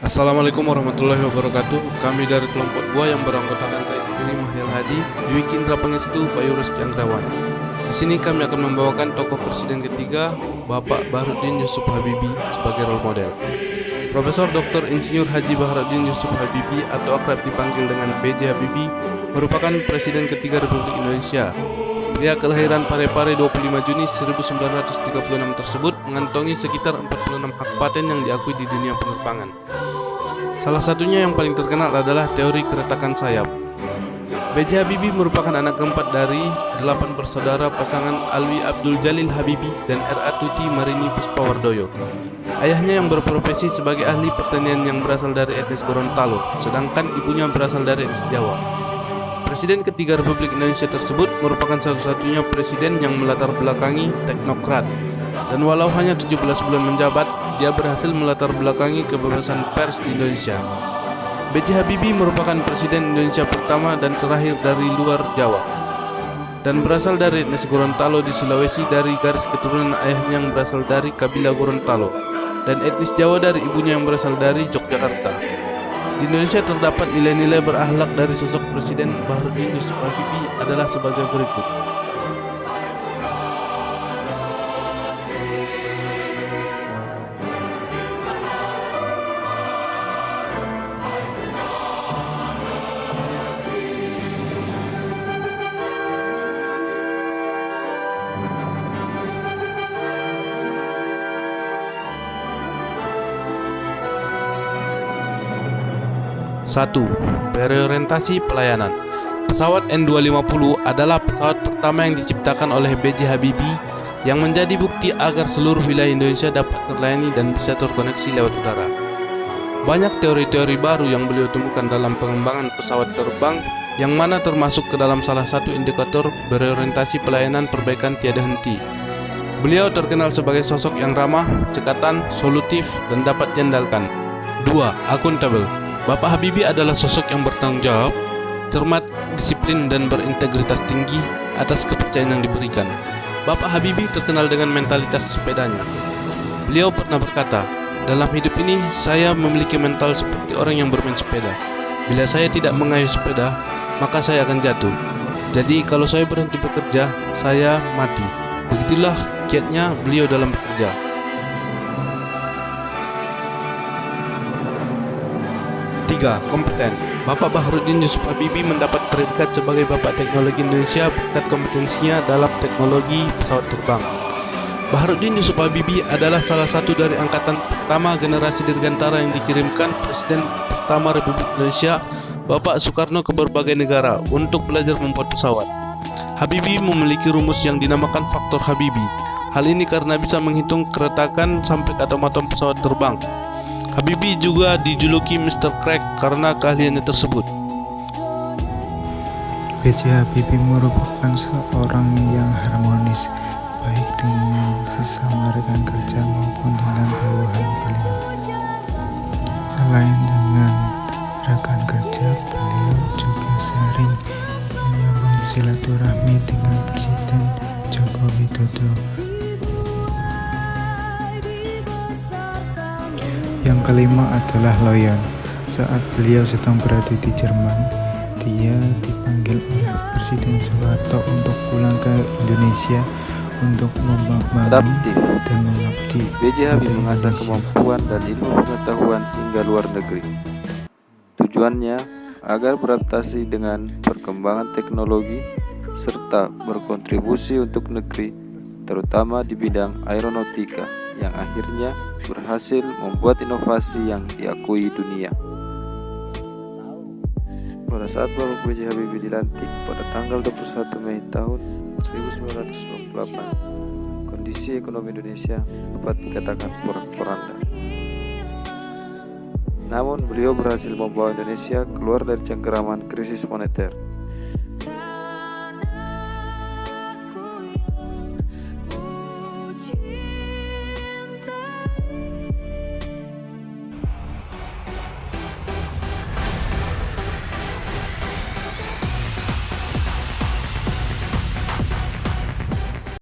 Assalamualaikum warahmatullahi wabarakatuh. Kami dari kelompok gua yang beranggotakan saya sendiri Mahyal Hadi, Dwi Kindra Pangestu, Bayu Reski Anggrawan. Di sini kami akan membawakan tokoh presiden ketiga, Bapak Baharudin Yusuf Habibie sebagai role model. Profesor Dr. Insinyur Haji Baharudin Yusuf Habibie atau akrab dipanggil dengan B.J. Habibie merupakan presiden ketiga Republik Indonesia. Pria kelahiran Parepare 25 Juni 1936 tersebut mengantongi sekitar 46 hak paten yang diakui di dunia penerbangan. Salah satunya yang paling terkenal adalah teori keretakan sayap. B.J. Habibie merupakan anak keempat dari 8 bersaudara pasangan Alwi Abdul Jalil Habibie dan R.A. Tuti Marini Puspawardoyo. Ayahnya yang berprofesi sebagai ahli pertanian yang berasal dari etnis Gorontalo, sedangkan ibunya berasal dari etnis Jawa. Presiden ketiga Republik Indonesia tersebut merupakan satu-satunya presiden yang melatar belakangi teknokrat. Dan walau hanya 17 bulan menjabat, dia berhasil melatar belakangi kebebasan pers di Indonesia. B.J. Habibie merupakan presiden Indonesia pertama dan terakhir dari luar Jawa. Dan berasal dari etnis Gorontalo di Sulawesi dari garis keturunan ayahnya yang berasal dari kabilah Gorontalo. Dan etnis Jawa dari ibunya yang berasal dari Yogyakarta. Di Indonesia terdapat nilai-nilai berakhlak dari sosok Presiden Baharudin Yusuf Habibie adalah sebagai berikut. Satu, berorientasi pelayanan. Pesawat N250 adalah pesawat pertama yang diciptakan oleh B.J. Habibie yang menjadi bukti agar seluruh wilayah Indonesia dapat terlayani dan bisa terkoneksi lewat udara. Banyak teori-teori baru yang beliau temukan dalam pengembangan pesawat terbang yang mana termasuk ke dalam salah satu indikator berorientasi pelayanan perbaikan tiada henti. Beliau terkenal sebagai sosok yang ramah, cekatan, solutif, dan dapat diandalkan. 2. Akuntabel. Bapak Habibie adalah sosok yang bertanggung jawab, cermat, disiplin, dan berintegritas tinggi atas kepercayaan yang diberikan. Bapak Habibie terkenal dengan mentalitas sepedanya. Beliau pernah berkata, "Dalam hidup ini, saya memiliki mental seperti orang yang bermain sepeda. Bila saya tidak mengayuh sepeda, maka saya akan jatuh. Jadi kalau saya berhenti bekerja, saya mati." Begitulah kiatnya beliau dalam bekerja. 3. Kompeten. Bapak Baharudin Yusuf Habibie mendapat predikat sebagai Bapak Teknologi Indonesia berkat kompetensinya dalam teknologi pesawat terbang. Baharudin Yusuf Habibie adalah salah satu dari angkatan pertama generasi dirgantara yang dikirimkan Presiden pertama Republik Indonesia, Bapak Soekarno, ke berbagai negara untuk belajar membuat pesawat. Habibie memiliki rumus yang dinamakan faktor Habibie. Hal ini karena bisa menghitung keretakan sampai ke atom-atom pesawat terbang. Habibie juga dijuluki Mr. Crack karena keahliannya tersebut. B.J. Habibie merupakan seorang yang harmonis, baik dengan sesama rekan kerja maupun dengan bawahan beliau. Selain dengan rekan kerja, beliau juga sering menyambung silaturahmi dengan Presiden Joko Widodo. Yang kelima adalah loyal. Saat beliau sedang berada di Jerman, dia dipanggil oleh Presiden Soeharto untuk pulang ke Indonesia untuk membangun dan mengabdi. B.J. Habibie mengasah kemampuan dan ilmu pengetahuan hingga luar negeri. Tujuannya agar beradaptasi dengan perkembangan teknologi serta berkontribusi untuk negeri, terutama di bidang aeronautika, yang akhirnya berhasil membuat inovasi yang diakui dunia. Pada saat Bapak B.J. Habibie dilantik pada tanggal 21 Mei tahun 1998, kondisi ekonomi Indonesia dapat dikatakan porak-poranda. Namun beliau berhasil membawa Indonesia keluar dari cengkeraman krisis moneter.